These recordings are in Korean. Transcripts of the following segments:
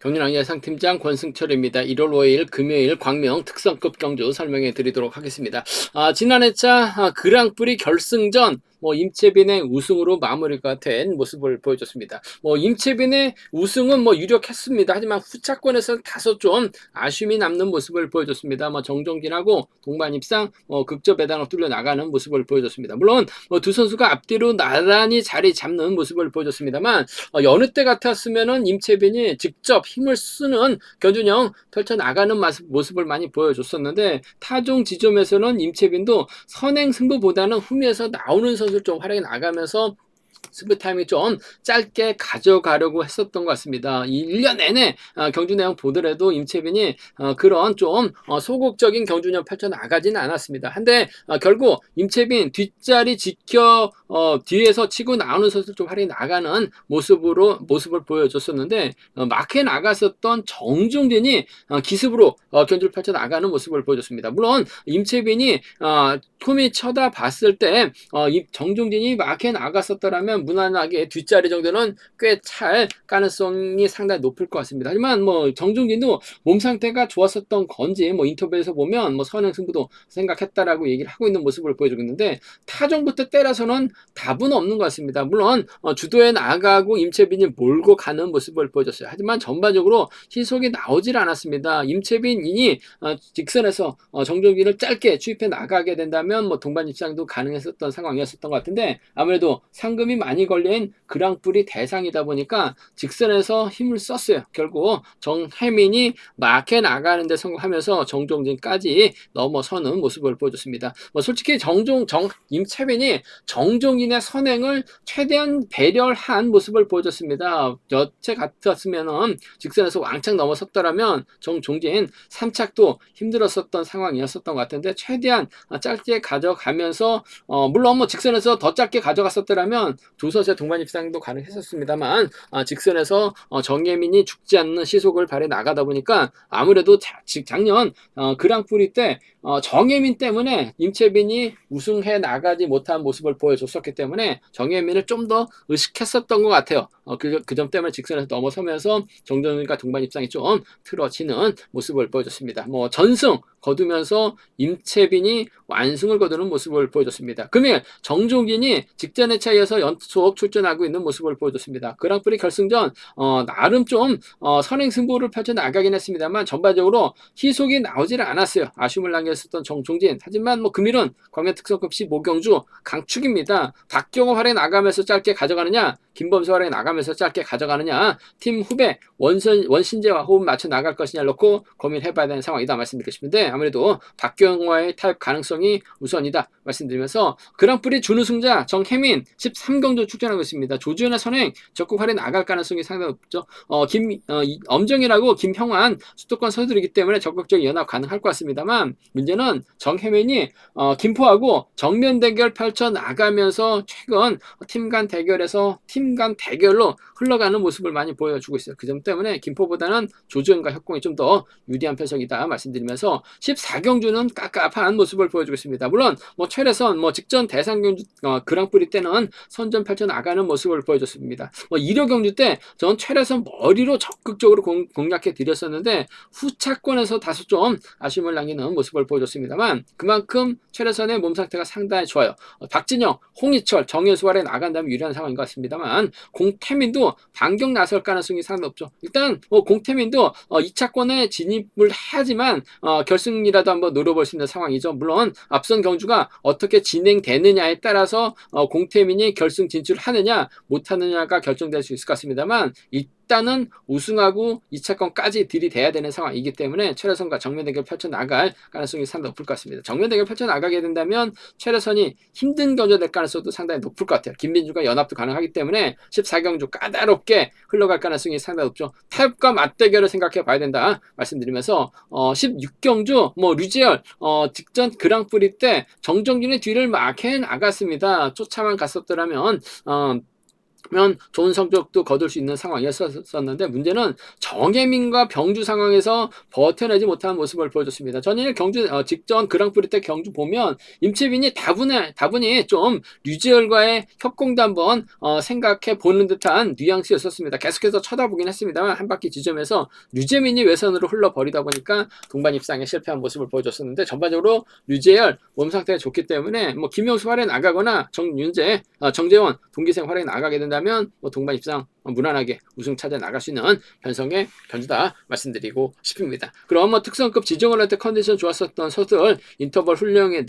경륜왕 예상팀장 권승철입니다. 1월 5일 금요일 광명 특성급 경주 설명해 드리도록 하겠습니다. 지난해차 그랑프리 결승전 임채빈의 우승으로 마무리가 된 모습을 보여줬습니다. 임채빈의 우승은 유력했습니다. 하지만 후차권에서는 다소 좀 아쉬움이 남는 모습을 보여줬습니다. 정종진하고 동반입상 극적배당을 뚫려 나가는 모습을 보여줬습니다. 물론 두 선수가 앞뒤로 나란히 자리 잡는 모습을 보여줬습니다만 여느 때 같았으면은 임채빈이 직접 힘을 쓰는 견준형 펼쳐나가는 모습을 많이 보여줬었는데 타종 지점에서는 임채빈도 선행 승부보다는 후미에서 나오는 선수를 좀 활용해 나가면서 승부 타임이 좀 짧게 가져가려고 했었던 것 같습니다. 이 1년 내내 경주 내용 보더라도 임채빈이 그런 좀 소극적인 경주력 펼쳐나가지는 않았습니다. 한데 결국 임채빈 뒷자리 지켜 뒤에서 치고 나오는 선수를 좀 활용해 나가는 모습을 보여줬었는데 막해 나갔었던 정중진이 기습으로 견주를 펼쳐나가는 모습을 보여줬습니다. 물론 임채빈이 톰이 쳐다봤을 때 정중진이 막해 나갔었더라면 무난하게 뒷자리 정도는 꽤 찰 가능성이 상당히 높을 것 같습니다. 하지만 정중진도 몸 상태가 좋았었던 건지 인터뷰에서 보면 선행 승부도 생각했다라고 얘기를 하고 있는 모습을 보여주고 있는데 타종부터 때려서는 답은 없는 것 같습니다. 물론 주도에 나가고 임채빈이 몰고 가는 모습을 보여줬어요. 하지만 전반적으로 시속이 나오질 않았습니다. 임채빈이 직선에서 정종진을 짧게 추입해 나가게 된다면 동반 입상도 가능했었던 상황이었었던 것 같은데 아무래도 상금이 많이 걸린 그랑프리 대상이다 보니까 직선에서 힘을 썼어요. 결국 정혜민이 막해 나가는데 성공하면서 정종진까지 넘어서는 모습을 보여줬습니다. 솔직히 임채빈이 정종진의 선행을 최대한 배려한 모습을 보여줬습니다. 여체 같았으면 직선에서 왕창 넘어섰더라면 정종진 3착도 힘들었었던 상황이었었던 것 같은데 최대한 짧게 가져가면서 물론 직선에서 더 짧게 가져갔었더라면 두 선수의 동반 입상도 가능했었습니다만 직선에서 정예민이 죽지 않는 시속을 발휘 나가다 보니까 아무래도 작년 그랑프리 때 정예민 때문에 임채빈이 우승해 나가지 못한 모습을 보여줬었기 때문에 정예민을 좀 더 의식했었던 것 같아요. 그 점 때문에 직선에서 넘어서면서 정정윤과 동반 입상이 좀 틀어지는 모습을 보여줬습니다. 전승 거두면서 임채빈이 완승을 거두는 모습을 보여줬습니다. 금일 정종진이 직전의 차이에서 연속 출전하고 있는 모습을 보여줬습니다. 그랑프리 결승전 나름 좀 선행 승부를 펼쳐나가긴 했습니다만 전반적으로 희속이 나오질 않았어요. 아쉬움을 남겼었던 정종진. 하지만 금일은 광명 특성급 15경주 강축입니다. 박경호 활에 나가면서 짧게 가져가느냐 김범수 활에 나가면서 짧게 가져가느냐 팀 후배 원신재와 호흡 맞춰 나갈 것이냐 놓고 고민해봐야 되는 상황이다 말씀드리고 싶은데 아무래도 박경호와의 타협 가능성이 우선이다 말씀드리면서 그랑프리 준우승자 정혜민 13경주 출전하고 있습니다. 조주현의 선행 적극 활에 나갈 가능성이 상당히 높죠. 엄정이라고 김형환 수도권 선수들이기 때문에 적극적인 연합 가능할 것 같습니다만 문제는 정혜민이 김포하고 정면 대결 펼쳐 나가면서 최근 팀 간 대결에서 팀 간 대결로 흘러가는 모습을 많이 보여주고 있어요. 그 점 때문에 김포보다는 조주현과 협공이 좀 더 유리한 편성이다 말씀드리면서 14경주는 깝깝한 모습을 보여주고 있습니다. 물론 최래선 직전 대상경주 그랑프리 때는 선전 펼쳐 나가는 모습을 보여줬습니다. 1호 경주 때 전 최래선 머리로 적극적으로 공략해 드렸었는데 후차권에서 다소 좀 아쉬움을 남기는 모습을 보여줬습니다만 그만큼 최래선의 몸 상태가 상당히 좋아요. 박진영, 홍희철, 정현수활에 나간다면 유리한 상황인 것 같습니다만 공태민도 반격 나설 가능성이 상당히 높죠. 일단 공태민도 2차권에 진입을 해야지만 결승이라도 한번 노려볼 수 있는 상황이죠. 물론 앞선 경주가 어떻게 진행되느냐에 따라서 공태민이 결승 진출하느냐 못하느냐가 결정될 수 있을 것 같습니다만 일단은 우승하고 2차권까지 들이대야 되는 상황이기 때문에 최래선과 정면 대결 펼쳐나갈 가능성이 상당히 높을 것 같습니다. 정면 대결 펼쳐나가게 된다면 최래선이 힘든 경주 될 가능성도 상당히 높을 것 같아요. 김민주가 연합도 가능하기 때문에 14경주 까다롭게 흘러갈 가능성이 상당히 높죠. 타협과 맞대결을 생각해 봐야 된다 말씀드리면서 16경주 류지열 직전 그랑프리 때 정정진의 뒤를 막해 나갔습니다. 쫓아만 갔었더라면 좋은 성적도 거둘 수 있는 상황이었었는데 문제는 정혜민과 병주 상황에서 버텨내지 못한 모습을 보여줬습니다. 전일 경주 직전 그랑프리 때 경주 보면 임채빈이 다분히 좀 류지열과의 협공도 한번 생각해 보는 듯한 뉘앙스였었습니다. 계속해서 쳐다보긴 했습니다만 한 바퀴 지점에서 류재민이 외선으로 흘러버리다 보니까 동반 입상에 실패한 모습을 보여줬었는데 전반적으로 류재열 몸 상태가 좋기 때문에 뭐 김용수 활에 나가거나 정재원 동기생 활에 나가게 된다면 뭐 동반 입상 무난하게 우승 찾아 나갈 수 있는 편성의 견주다 말씀드리고 싶습니다. 그럼 뭐 특성급 지정을 할 때 컨디션 좋았었던 선수들 인터벌 훈련의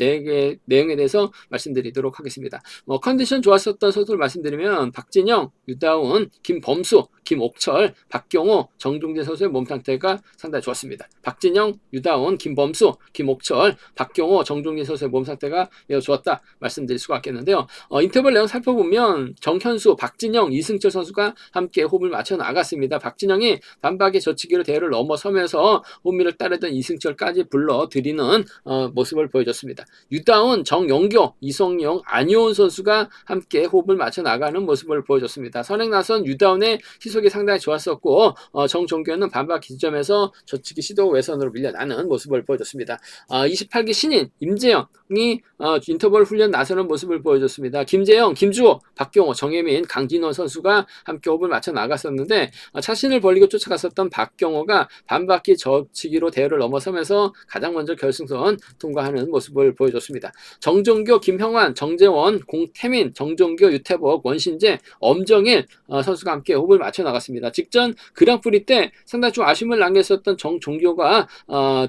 내용에 대해서 말씀드리도록 하겠습니다. 컨디션 좋았었던 선수들 말씀드리면 박진영, 유다운, 김범수, 김옥철, 박경호, 정종진 선수의 몸 상태가 상당히 좋았습니다. 박진영, 유다운, 김범수, 김옥철, 박경호, 정종진 선수의 몸 상태가 매우 좋았다 말씀드릴 수가 있겠는데요. 인터벌 내용 살펴보면 정현수, 박진영, 이승철 선수가 함께 호흡을 맞춰 나갔습니다. 박진영이 단박에 저치기로 대회를 넘어서면서 호미를 따르던 이승철까지 불러들이는 모습을 보여줬습니다. 유다운, 정영교, 이성용, 안효은 선수가 함께 호흡을 맞춰 나가는 모습을 보여줬습니다. 선행 나선 유다운의 시속이 상당히 좋았었고 정종교는 반바퀴 지점에서 저치기 시도 외선으로 밀려나는 모습을 보여줬습니다. 28기 신인 임재영이 인터벌 훈련 나서는 모습을 보여줬습니다. 김재영, 김주호, 박경호, 정혜민, 강진원 선수가 함께 호흡을 맞춰 나갔었는데 차신을 벌리고 쫓아갔었던 박경호가 반바퀴 저치기로 대회를 넘어서면서 가장 먼저 결승선 통과하는 모습을 보여줬습니다. 정종교, 김형환, 정재원, 공태민, 정종교, 유태복, 원신재, 엄정일 선수가 함께 호흡을 맞춰 나갔습니다. 직전 그랑프리 때 상당히 좀 아쉬움을 남겼었던 정종교가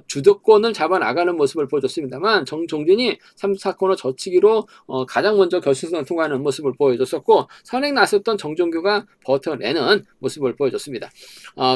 주도권을 잡아 나가는 모습을 보여줬습니다만 정종진이 3, 4코너 저치기로 가장 먼저 결승선 통과하는 모습을 보여줬었고 선행 나섰던 정종교가 버텨내는 모습을 보여줬습니다.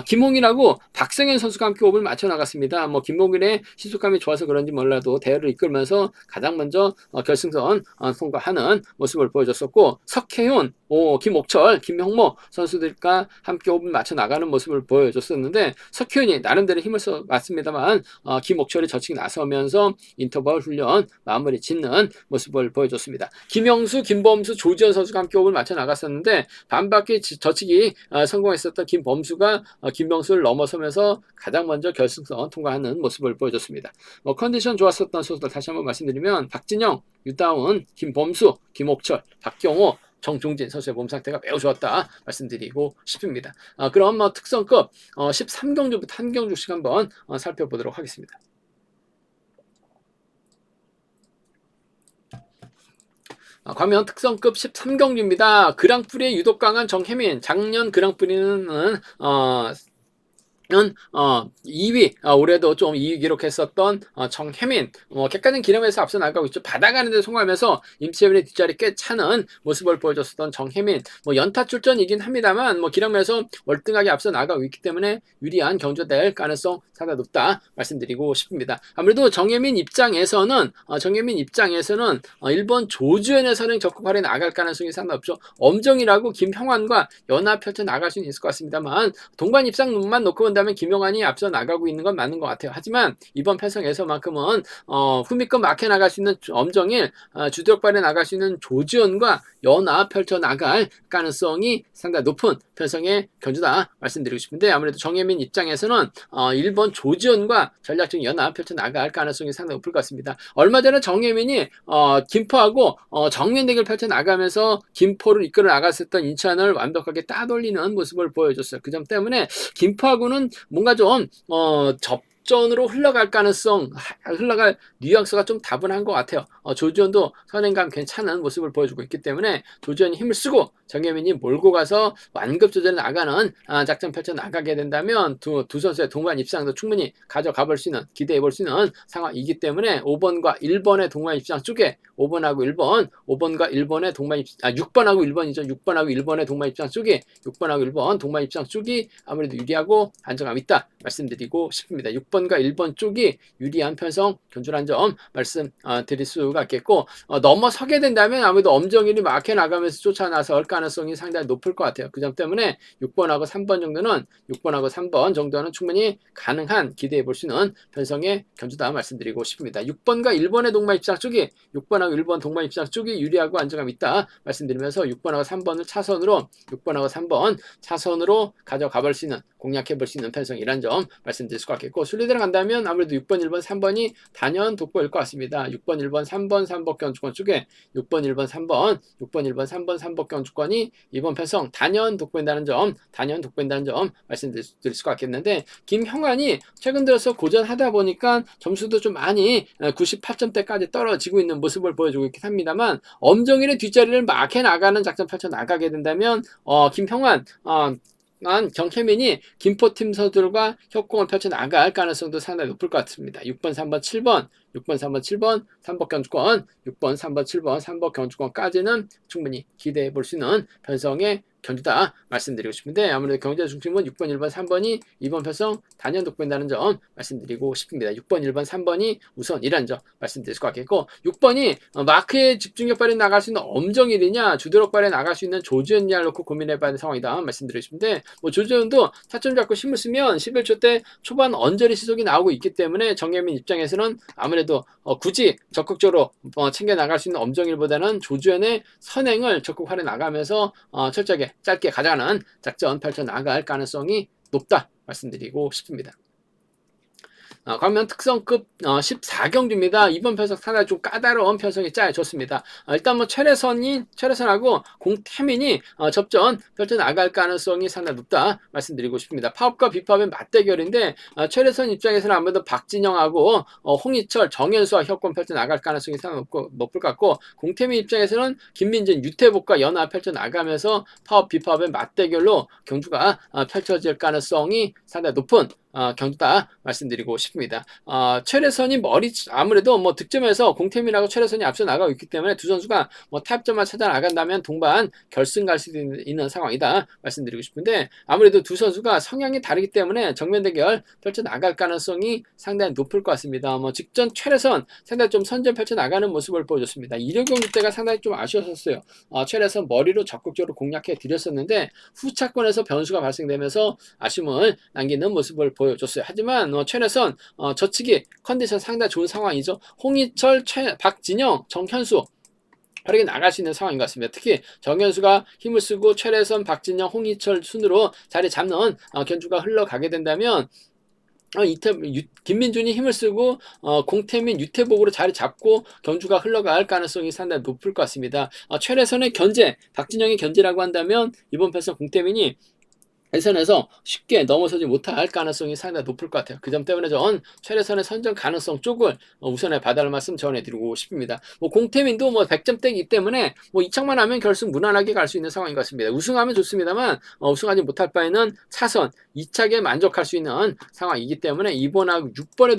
김홍일하고 박성현 선수가 함께 호흡을 맞춰 나갔습니다. 김홍일의 시속감이 좋아서 그런지 몰라도 대회를 이끌면서 가장 먼저 결승선 통과하는 모습을 보여줬었고 석혜윤, 김옥철, 김형모 선수들과 함께 호흡을 맞춰 나가는 모습을 보여줬었는데 석혜윤이 나름대로 힘을 써봤습니다만 김옥철이 저치기 나서면서 인터벌 훈련 마무리 짓는 모습을 보여줬습니다. 김영수, 김범수, 조지현 선수가 함께 호흡을 맞춰 나갔었는데 반바퀴 저치기 성공했었던 김범수가 김명수를 넘어서면서 가장 먼저 결승선 통과하는 모습을 보여줬습니다. 컨디션 좋았었던 선수들 다시 한번 말씀드리면 박진영, 유다운, 김범수, 김옥철, 박경호, 정종진 선수의 몸 상태가 매우 좋았다 말씀드리고 싶습니다. 그럼 특성급 13경주부터 한 경주씩 한번 살펴보도록 하겠습니다. 과면 특성급 13경주입니다. 그랑프리에 유독 강한 정혜민, 작년 그랑프리는 2위, 올해도 좀 2위 기록했었던 정혜민, 객관적인 기량에서 앞서 나가고 있죠. 받아가는 데 성공하면서 임채빈의 뒷자리 꽤 차는 모습을 보여줬었던 정혜민, 연타 출전이긴 합니다만 기량에서 월등하게 앞서 나가고 있기 때문에 유리한 경주가 될 가능성 상당히 높다 말씀드리고 싶습니다. 아무래도 정혜민 입장에서는 일본 조주현의 선행 적극 활에 나갈 가능성이 상당히 없죠. 엄정이라고 김형환과 연합 펼쳐 나갈 수는 있을 것 같습니다만 동반 입상만 놓고 본다면 김용환이 앞서 나가고 있는 건 맞는 것 같아요. 하지만 이번 편성에서만큼은 후미권 막혀 나갈 수 있는 엄정일, 주력발에 나갈 수 있는 조지현과 연합 펼쳐 나갈 가능성이 상당히 높은 편성의 견주다 말씀드리고 싶은데 아무래도 정혜민 입장에서는 일본 조지현과 전략적인 연합 펼쳐 나갈 가능성이 상당히 높을 것 같습니다. 얼마 전에 정혜민이 김포하고 정면 대결 펼쳐 나가면서 김포를 이끌어 나갔었던 인천을 완벽하게 따돌리는 모습을 보여줬어요. 그 점 때문에 김포하고는 뭔가 좀 접전으로 흘러갈 뉘앙스가 좀 다분한 것 같아요. 조지현도 선행감 괜찮은 모습을 보여주고 있기 때문에 조지현이 힘을 쓰고 정혜민이 몰고 가서 완급 조절에 나가는 작전 펼쳐 나가게 된다면 두 선수의 동반 입상도 충분히 가져가 볼 수 있는, 기대해 볼 수 있는 상황이기 때문에 5번과 1번의 동반 입상 쪽에 5번하고 1번의 동반 입상 6번하고 1번이죠. 6번하고 1번의 동반 입상 쪽이 6번하고 1번 동반 입상 쪽이 아무래도 유리하고 안정감 있다 말씀드리고 싶습니다. 6번과 1번 쪽이 유리한 편성 견주란 점 말씀드릴 수가 있겠고, 넘어서게 된다면 아무래도 엄정일이 막혀 나가면서 쫓아나설 가능성이 상당히 높을 것 같아요. 그 점 때문에 6번하고 3번 정도는 6번하고 3번 정도는 충분히 가능한 기대해 볼 수 있는 편성의 견주다 말씀드리고 싶습니다. 6번과 1번의 동반 입장 쪽이 6번하고 1번 동반 입장 쪽이 유리하고 안정감 있다 말씀드리면서 6번하고 3번을 차선으로 6번하고 3번 차선으로 가져가 볼 수 있는 공략해 볼 수 있는 편성이란 점 말씀드릴 수가 있겠고, 순리대로 간다면 아무래도 6번, 1번, 3번이 단연 돋보일 것 같습니다. 6번, 1번, 3번, 3번 견주권 쪽에 6번, 1번, 3번, 6번, 1번, 3번, 3번 견주권이 이번 편성 단연 돋보인다는 점, 단연 돋보인다는 점 말씀드릴 수가 있겠는데, 김형환이 최근 들어서 고전하다 보니까 점수도 좀 많이 98점대까지 떨어지고 있는 모습을 보여주고 있긴 합니다만, 엄정일의 뒷자리를 막해 나가는 작전 펼쳐 나가게 된다면 김형환 정혜민이 김포팀 선수들과 협공을 펼쳐 나갈 가능성도 상당히 높을 것 같습니다. 6번, 3번, 7번, 6번, 3번, 7번, 3번 견주권, 6번, 3번, 7번, 3번 견주권까지는 충분히 기대해 볼 수 있는 편성의 견주다 말씀드리고 싶은데, 아무래도 경제 중심은 6번, 1번, 3번이 이번 편성 단연 돋보인다는 점 말씀드리고 싶습니다. 6번, 1번, 3번이 우선이라는 점 말씀드릴 수 있겠고, 6번이 마크의 집중력 발휘 나갈 수 있는 엄정일이냐, 주도력 발휘 나갈 수 있는 조지현이냐를 놓고 고민해봐야 하는 상황이다 말씀드리고 싶은데, 조지현도 타점 잡고 힘을 쓰면 11초 때 초반 언저리 시속이 나오고 있기 때문에 정혜민 입장에서는 아무래도 굳이 적극적으로 챙겨 나갈 수 있는 엄정일보다는 조지현의 선행을 적극 활용 나가면서 철저하게 짧게 가져가는 작전 펼쳐 나갈 가능성이 높다 말씀드리고 싶습니다. 광명 특성급 14경주입니다. 이번 편성 상당히 좀 까다로운 편성이 짜여졌습니다. 일단 최래선하고 공태민이 접전 펼쳐 나갈 가능성이 상당히 높다 말씀드리고 싶습니다. 파업과 비파업의 맞대결인데, 최래선 입장에서는 아무래도 박진영하고 홍희철, 정현수와 협권 펼쳐 나갈 가능성이 상당히 높을 것 같고, 공태민 입장에서는 김민진, 유태복과 연합 펼쳐 나가면서 파업, 비파업의 맞대결로 경주가 펼쳐질 가능성이 상당히 높은 경주다 말씀드리고 싶습니다. 최래선이 아무래도 득점에서 공태민하고 최래선이 앞서 나가고 있기 때문에 두 선수가 타협점만 찾아 나간다면 동반 결승 갈 수 있는 상황이다 말씀드리고 싶은데, 아무래도 두 선수가 성향이 다르기 때문에 정면 대결 펼쳐 나갈 가능성이 상당히 높을 것 같습니다. 직전 최래선 상당히 좀 선전 펼쳐 나가는 모습을 보여줬습니다. 이력경기 때가 상당히 좀 아쉬웠었어요. 최래선 머리로 적극적으로 공략해 드렸었는데 후차권에서 변수가 발생되면서 아쉬움을 남기는 모습을 보여줬어요. 하지만 최래선 저치기 컨디션 상당히 좋은 상황이죠. 홍희철, 박진영, 정현수 빠르게 나갈 수 있는 상황인 것 같습니다. 특히 정현수가 힘을 쓰고 최래선, 박진영, 홍희철 순으로 자리 잡는 견주가 흘러가게 된다면, 김민준이 힘을 쓰고 공태민, 유태복으로 자리 잡고 경주가 흘러갈 가능성이 상당히 높을 것 같습니다. 최래선의 견제, 박진영의 견제라고 한다면 이번 편성 공태민이 예선에서 쉽게 넘어서지 못할 가능성이 상당히 높을 것 같아요. 그 점 때문에 전 최래선의 선전 가능성 쪽을 우선에 봐달라는 말씀 전해드리고 싶습니다. 공태민도 100점대이기 때문에 이착만 하면 결승 무난하게 갈 수 있는 상황인 것 같습니다. 우승하면 좋습니다만 우승하지 못할 바에는 차선 2착에 만족할 수 있는 상황이기 때문에 2번하고 6번의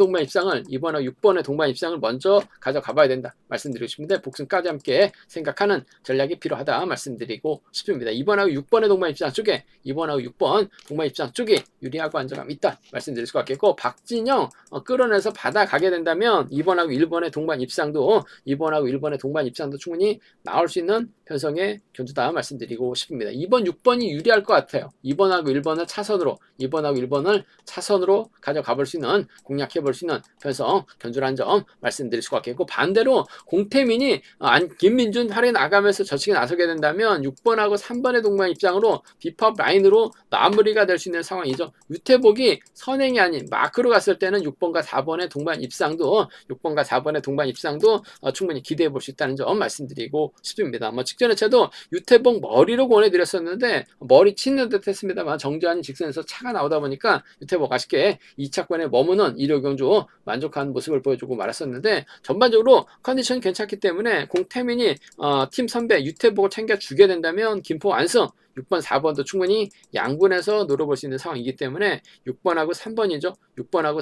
동반 입상을 먼저 가져가 봐야 된다 말씀드리고 싶은데, 복승까지 함께 생각하는 전략이 필요하다 말씀드리고 싶습니다. 2번하고 6번의 동반 입상 쪽에 2번하고 6번 동반 입상 쪽이 유리하고 안정감 있다 말씀드릴 수가 있겠고, 박진영 끌어내서 받아가게 된다면 2번하고 1번의 동반 입상도 충분히 나올 수 있는 편성의 견주다 말씀드리고 싶습니다. 2번, 6번이 유리할 것 같아요. 2번하고 1번을 차선으로 가져가 볼 수 있는, 공략해 볼 수 있는 편성 견주라는 점 말씀드릴 수가 있겠고, 반대로 공태민이 김민준 활에 나가면서 저측에 나서게 된다면 6번하고 3번의 동반 입장으로 비팝 라인으로 마무리가 될 수 있는 상황이죠. 유태복이 선행이 아닌 마크로 갔을 때는 6번과 4번의 동반 입상도 충분히 기대해 볼 수 있다는 점 말씀드리고 싶습니다. 직전에 저도 유태복 머리로 권해드렸었는데 머리 치는 듯 했습니다만 정지환이 직선에서 차가 나오다 보니까 유태복 아쉽게 2차권에 머무는 1호 경주 만족한 모습을 보여주고 말았었는데, 전반적으로 컨디션 괜찮기 때문에 공태민이 팀 선배 유태복을 챙겨주게 된다면 김포 완승 6번, 4번도 충분히 양분해서 노려볼 수 있는 상황이기 때문에 6번하고 3번이죠. 6번하고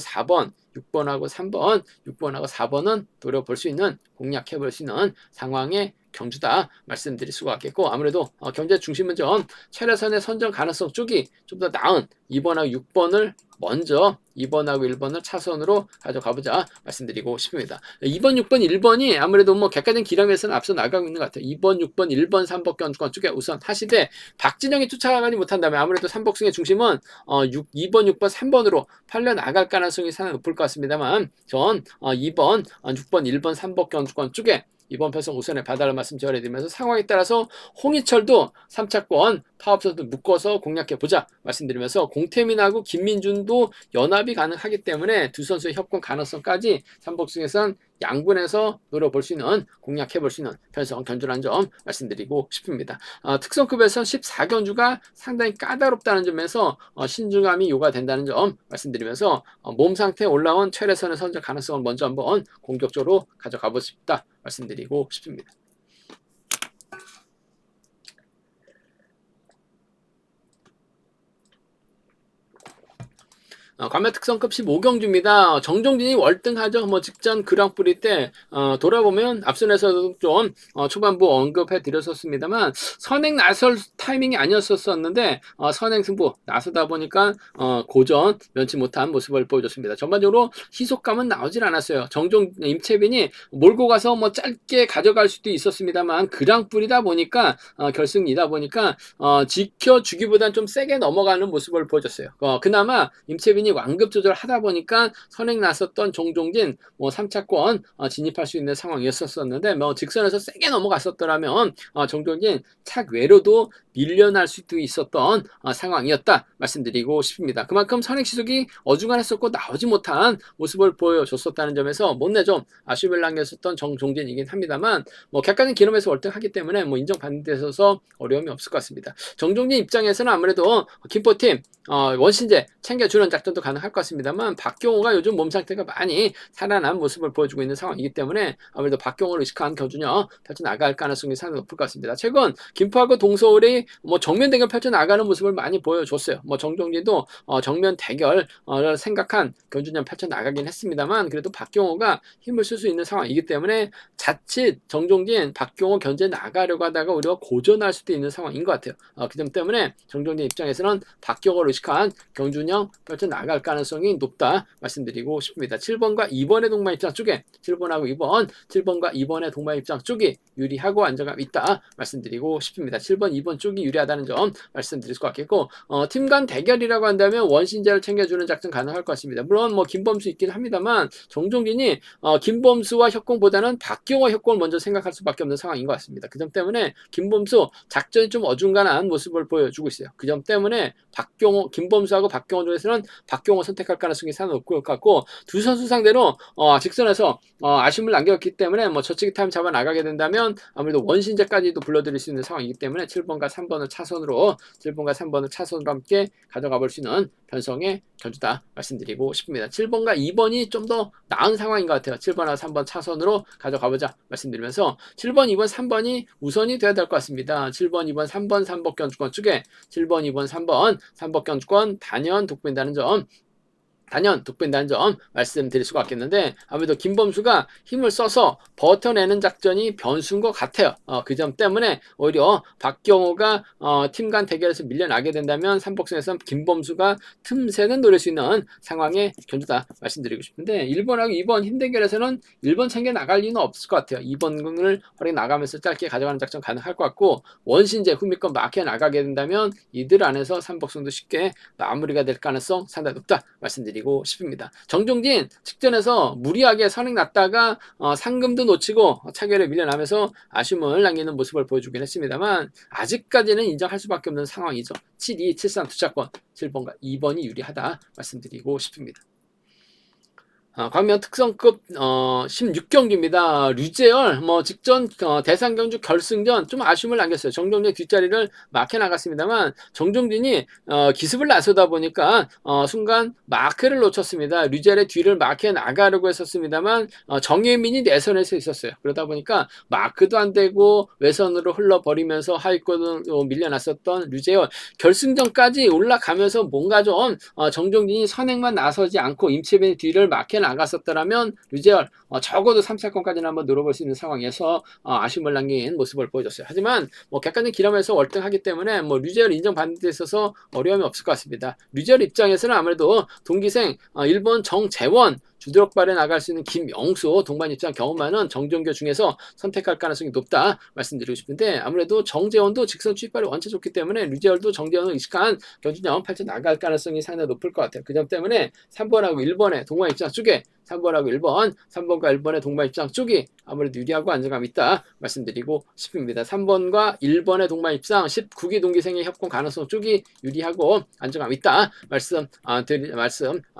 4번은 노려볼 수 있는, 공략해볼 수 있는 상황의 경주다 말씀드릴 수가 있겠고, 아무래도 경제 중심은 좀 최래선의 선정 가능성 쪽이 좀 더 나은 2번하고 6번을 먼저 2번하고 1번을 차선으로 가져가보자 말씀드리고 싶습니다. 2번, 6번, 1번이 아무래도 뭐 객관적인 기량에서는 앞서 나가고 있는 것 같아요. 2번, 6번, 1번, 3번 견주권 쪽에 우선 하시되, 박진영이 쫓아가지 못한다면 아무래도 삼복승의 중심은 2번, 6번, 3번으로 팔려 나갈 가능성이 상당히 높을 것 같습니다만, 전 2번, 6번, 1번, 3번 견주권 쪽에 이번 편성 우선에 봐달라는 말씀 전해드리면서, 상황에 따라서 홍희철도 3차권 파업선도 묶어서 공략해보자 말씀드리면서, 공태민하고 김민준도 연합이 가능하기 때문에 두 선수의 협공 가능성까지 삼복승에선 양분해서 노려볼 수 있는, 공략해볼 수 있는 편성 견주라는 점 말씀드리고 싶습니다. 특성급에서 14견주가 상당히 까다롭다는 점에서 신중함이 요구된다는 점 말씀드리면서, 몸 상태에 올라온 최래선의 선정 가능성을 먼저 한번 공격적으로 가져가고 싶다 말씀드리고 싶습니다. 관매 특성급 15경주입니다. 정종진이 월등하죠. 뭐 직전 그랑프리 때 돌아보면 앞선에서도 좀 초반부 언급해 드렸었습니다만, 선행 나설 타이밍이 아니었었는데 선행 승부 나서다 보니까 고전 면치 못한 모습을 보여줬습니다. 전반적으로 희속감은 나오질 않았어요. 임채빈이 몰고 가서 뭐 짧게 가져갈 수도 있었습니다만, 그랑프리다 보니까 결승이다 보니까 지켜주기보다는 좀 세게 넘어가는 모습을 보여줬어요. 그나마 임채빈이 완급 조절하다 보니까 선행 나섰던 정종진 3차권 진입할 수 있는 상황이었었는데, 직선에서 세게 넘어갔었더라면 정종진 착외로도 밀려날 수도 있었던 상황이었다 말씀드리고 싶습니다. 그만큼 선행 시속이 어중간했었고 나오지 못한 모습을 보여줬었다는 점에서 못내 좀 아쉬움을 남겼었던 정종진이긴 합니다만, 객관적인 기록에서 월등하기 때문에 인정받는 데 있어서 어려움이 없을 것 같습니다. 정종진 입장에서는 아무래도 김포팀 원신제 챙겨주는 작전도 가능할 것 같습니다만, 박경호가 요즘 몸 상태가 많이 살아난 모습을 보여주고 있는 상황이기 때문에 아무래도 박경호를 의식한 견주력 펼쳐나갈 가능성이 상당히 높을 것 같습니다. 최근 김포하고 동서울이 정면 대결 펼쳐나가는 모습을 많이 보여줬어요. 정종진도 정면 대결을 생각한 견주력 펼쳐나가긴 했습니다만, 그래도 박경호가 힘을 쓸 수 있는 상황이기 때문에 자칫 정종진, 박경호 견제 나가려고 하다가 우리가 고전할 수도 있는 상황인 것 같아요. 그 점 때문에 정종진 입장에서는 박경호를 의식한 경준형 펼쳐나갈 가능성이 높다 말씀드리고 싶습니다. 7번과 2번의 동반 입장 쪽에 7번과 2번의 동반 입장 쪽이 유리하고 안정감 있다 말씀드리고 싶습니다. 7번, 2번 쪽이 유리하다는 점 말씀드릴 것 같겠고, 팀 간 대결이라고 한다면 원신자를 챙겨주는 작전 가능할 것 같습니다. 물론 김범수 있긴 합니다만, 정종진이 김범수와 협공보다는 박경호 협공을 먼저 생각할 수밖에 없는 상황인 것 같습니다. 그 점 때문에 김범수 작전이 좀 어중간한 모습을 보여주고 있어요. 그 점 때문에 김범수하고 박경호 중에서는 박경호 선택할 가능성이 상당히 높을 것 같고, 두 선수 상대로 직선에서 아쉬움을 남겼기 때문에 저치기 타임 잡아 나가게 된다면 아무래도 원신제까지도 불러들일 수 있는 상황이기 때문에 7번과 3번을 차선으로 함께 가져가 볼 수 있는 변성의 견주다 말씀드리고 싶습니다. 7번과 2번이 좀 더 나은 상황인 것 같아요. 7번과 3번 차선으로 가져가보자 말씀드리면서, 7번, 2번, 3번이 우선이 돼야 될 것 같습니다. 7번, 2번, 3번, 3번 견주권 쪽에 7번, 2번, 3번, 3번 견주권 단연 돋보인다는 점 말씀드릴 수가 있겠는데, 아무래도 김범수가 힘을 써서 버텨내는 작전이 변수인 것 같아요. 그 점 때문에 오히려 박경호가 팀 간 대결에서 밀려나게 된다면 삼복승에서 김범수가 틈새는 노릴 수 있는 상황의 견주다 말씀드리고 싶은데, 1번하고 2번 힘 대결에서는 1번 챙겨 나갈 리는 없을 것 같아요. 2번을 활용해 나가면서 짧게 가져가는 작전 가능할 것 같고, 원신제 후미권 막혀 나가게 된다면 이들 안에서 삼복승도 쉽게 마무리가 될 가능성 상당히 높다 말씀드리고 싶습니다. 정종진 직전에서 무리하게 선행 났다가 상금도 놓치고 차결에 밀려나면서 아쉬움을 남기는 모습을 보여주긴 했습니다만, 아직까지는 인정할 수밖에 없는 상황이죠. 7-2, 7-3 두차권 7번과 2번이 유리하다 말씀드리고 싶습니다. 광명 특성급 16경기입니다. 류재열 직전 대상경주 결승전 좀 아쉬움을 남겼어요. 정종진의 뒷자리를 막혀 나갔습니다만, 정종진이 기습을 나서다 보니까 순간 마크를 놓쳤습니다. 류재열의 뒤를 막혀 나가려고 했었습니다만 정예민이 내선에서 있었어요. 그러다 보니까 마크도 안 되고 외선으로 흘러버리면서 하위권으로 밀려났었던 류재열, 결승전까지 올라가면서 뭔가 좀 정종진이 선행만 나서지 않고 임채빈의 뒤를 막혀 나갔었더라면 류재열 적어도 3사건까지는 한번 노려볼 수 있는 상황에서 아쉬움을 남긴 모습을 보여줬어요. 하지만 뭐 객관적 기량에서 월등하기 때문에 뭐 류재열 인정받는 데 있어서 어려움이 없을 것 같습니다. 류재열 입장에서는 아무래도 동기생 일본 정재원 주드럭발에 나갈 수 있는 김영수 동반 입장 경험 많은 정종교 중에서 선택할 가능성이 높다 말씀드리고 싶은데 아무래도 정재원도 직선 추입발이 원체 좋기 때문에 류재열도 정재원을 의식한 경주년 8차 나갈 가능성이 상당히 높을 것 같아요. 그 점 때문에 3번하고 1번의 동반 입장 쪽에 3번하고 1번, 3번과 1번의 동반 입장 쪽이 아무래도 유리하고 안정감이 있다 말씀드리고 싶습니다. 3번과 1번의 동반 입장 19기 동기생의 협공 가능성 쪽이 유리하고 안정감이 있다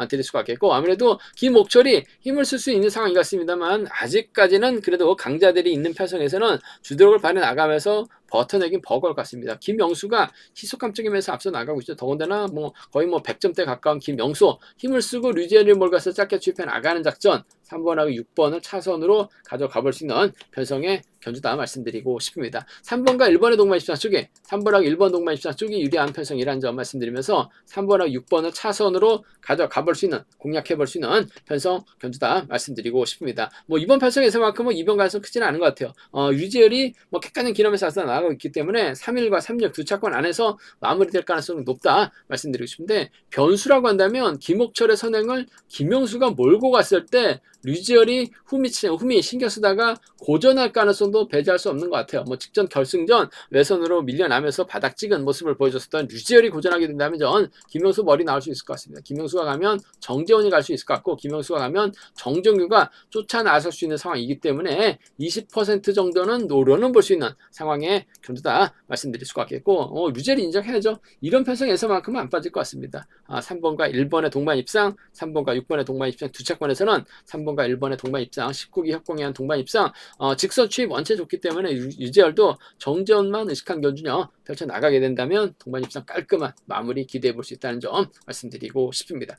드릴 수가 있겠고 아무래도 김옥철이 힘을 쓸 수 있는 상황인 것 같습니다만 아직까지는 그래도 강자들이 있는 편성에서는 주도력을 발휘 나가면서 버텨내긴 버거울 것 같습니다. 김영수가 희속감적인 면에서 앞서 나가고 있죠. 더군다나 뭐 거의 뭐 100점대 가까운 김영수 힘을 쓰고 류재열을 몰가서 짧게 추입해 나가는 작전 3번하고 6번을 차선으로 가져가 볼 수 있는 편성의 견주다 말씀드리고 싶습니다. 3번과 1번의 동반 입장 쪽에 3번하고 1번 동반 입장 쪽이 유리한 편성이라는 점 말씀드리면서 3번하고 6번을 차선으로 가져가 볼 수 있는 공략해 볼 수 있는 편성 견주다 말씀드리고 싶습니다. 뭐 이번 편성에서만큼은 이번 가능성 크지는 않은 것 같아요. 류재열이 뭐 객관적 기념에서 앞서 나가고 있기 때문에 3일과 3력 두 차권 안에서 마무리될 가능성이 높다 말씀드리고 싶은데 변수라고 한다면 김옥철의 선행을 김영수가 몰고 갔을 때 류재열이 흠이 신경 쓰다가 고전할 가능성도 배제할 수 없는 것 같아요. 뭐 직전 결승전 외선으로 밀려나면서 바닥 찍은 모습을 보여줬었던 류재열이 고전하게 된다면 김영수 머리 나올 수 있을 것 같습니다. 김영수가 가면 정재원이 갈 수 있을 것 같고 김영수가 가면 정정규가 쫓아 나설 수 있는 상황이기 때문에 20% 정도는 노려는 볼 수 있는 상황의 견주다 말씀드릴 수가 있겠고 류재열이 인정해야죠. 이런 편성에서만큼은 안 빠질 것 같습니다. 3번과 1번의 동반 입상 3번과 6번의 동반 입상 두 차권에서는 3번과 1번의 동반 입상 19기 협공에 한 동반 입상 직선 추입 원체 좋기 때문에 류재열도 정재원만 의식한 견주냐 펼쳐 나가게 된다면 동반 입상 깔끔한 마무리 기대해 볼 수 있다는 점 말씀드리고 싶습니다.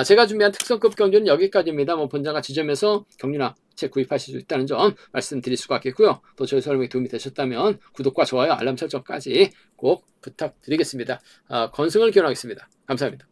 제가 준비한 특성급 경주는 여기까지입니다. 뭐 본장과 지점에서 경주나 책 구입하실 수 있다는 점 말씀드릴 수가 있겠고요. 또 저희 설명이 도움이 되셨다면 구독과 좋아요 알람 설정까지 꼭 부탁드리겠습니다. 건승을 기원하겠습니다. 감사합니다.